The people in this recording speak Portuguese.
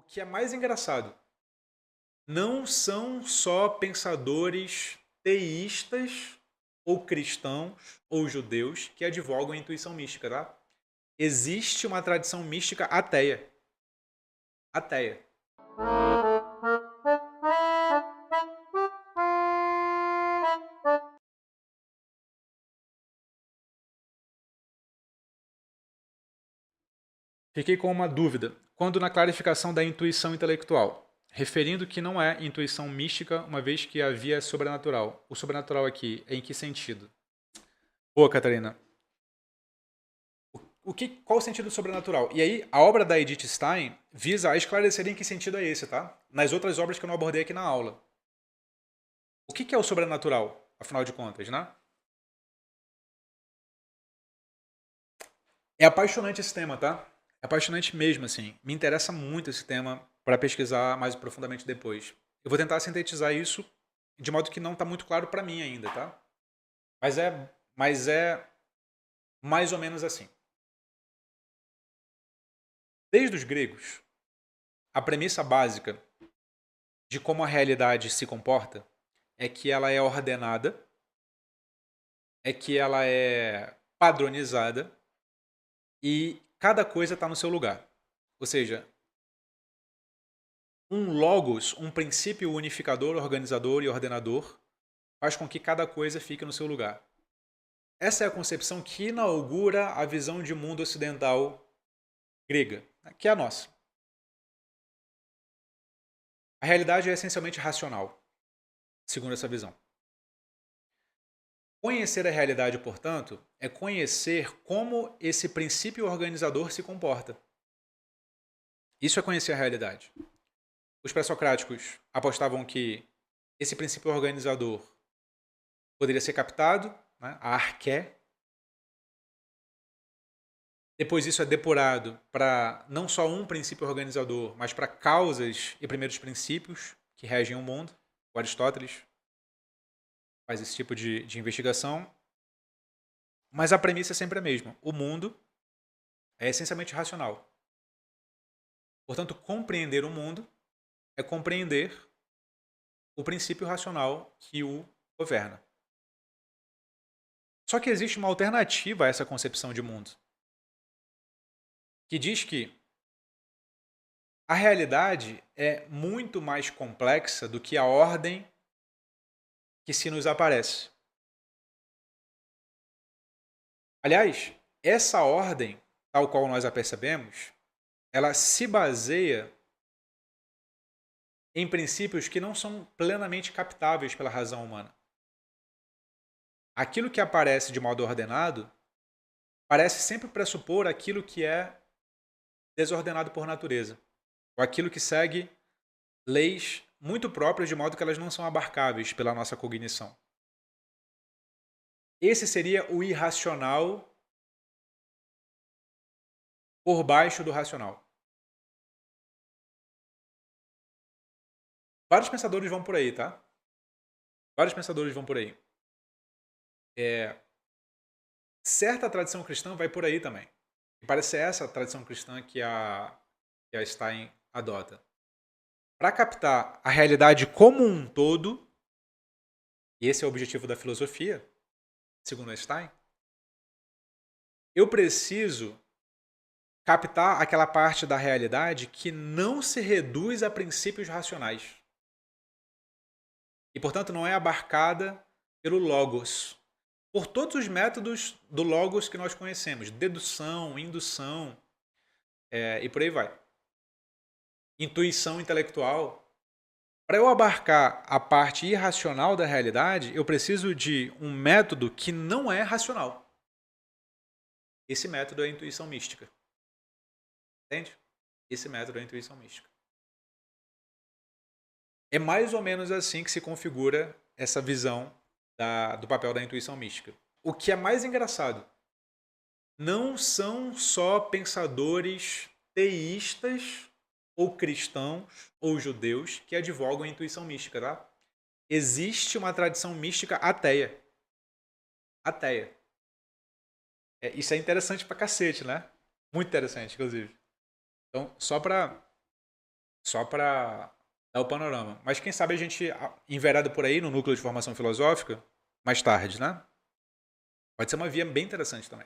que é mais engraçado, não são só pensadores teístas ou cristãos ou judeus que advogam a intuição mística, tá? Existe uma tradição mística ateia. Ateia. Fiquei com uma dúvida. Quando na clarificação da intuição intelectual, referindo que não é intuição mística, uma vez que a via é sobrenatural. O sobrenatural aqui, em que sentido? Boa, Catarina. Qual o sentido do sobrenatural? E aí, a obra da Edith Stein visa esclarecer em que sentido é esse, tá? Nas outras obras que eu não abordei aqui na aula. O que é o sobrenatural, afinal de contas, né? É apaixonante esse tema, tá? É apaixonante mesmo, assim. Me interessa muito esse tema para pesquisar mais profundamente depois. Eu vou tentar sintetizar isso de modo que não está muito claro para mim ainda, tá? Mas é mais ou menos assim. Desde os gregos, a premissa básica de como a realidade se comporta é que ela é ordenada, é que ela é padronizada e cada coisa está no seu lugar. Ou seja, um logos, um princípio unificador, organizador e ordenador, faz com que cada coisa fique no seu lugar. Essa é a concepção que inaugura a visão de mundo ocidental grega, que é a nossa. A realidade é essencialmente racional, segundo essa visão. Conhecer a realidade, portanto, é conhecer como esse princípio organizador se comporta. Isso é conhecer a realidade. Os pré-socráticos apostavam que esse princípio organizador poderia ser captado, né, a arqué. Depois isso é depurado para não só um princípio organizador, mas para causas e primeiros princípios que regem o mundo. O Aristóteles faz esse tipo de investigação. Mas a premissa é sempre a mesma. O mundo é essencialmente racional. Portanto, compreender o mundo é compreender o princípio racional que o governa. Só que existe uma alternativa a essa concepção de mundo, que diz que a realidade é muito mais complexa do que a ordem que se nos aparece. Aliás, essa ordem, tal qual nós a percebemos, ela se baseia em princípios que não são plenamente captáveis pela razão humana. Aquilo que aparece de modo ordenado parece sempre pressupor aquilo que é desordenado por natureza, ou aquilo que segue leis muito próprias de modo que elas não são abarcáveis pela nossa cognição. Esse seria o irracional por baixo do racional. Vários pensadores vão por aí, tá? Vários pensadores vão por aí. Certa tradição cristã vai por aí também. E parece ser essa a tradição cristã que a Stein adota. Para captar a realidade como um todo, e esse é o objetivo da filosofia, segundo Stein, eu preciso captar aquela parte da realidade que não se reduz a princípios racionais. E, portanto, não é abarcada pelo logos. Por todos os métodos do logos que nós conhecemos. Dedução, indução, e por aí vai. Intuição intelectual. Para eu abarcar a parte irracional da realidade, eu preciso de um método que não é racional. Esse método é a intuição mística. Entende? Esse método é a intuição mística. É mais ou menos assim que se configura essa visão do papel da intuição mística. O que é mais engraçado, não são só pensadores teístas ou cristãos ou judeus que advogam a intuição mística, tá? Existe uma tradição mística ateia. Ateia. Isso é interessante pra cacete, né? Muito interessante, inclusive. Então, Só para dar o panorama. Mas quem sabe a gente envereda por aí no núcleo de formação filosófica mais tarde, né? Pode ser uma via bem interessante também.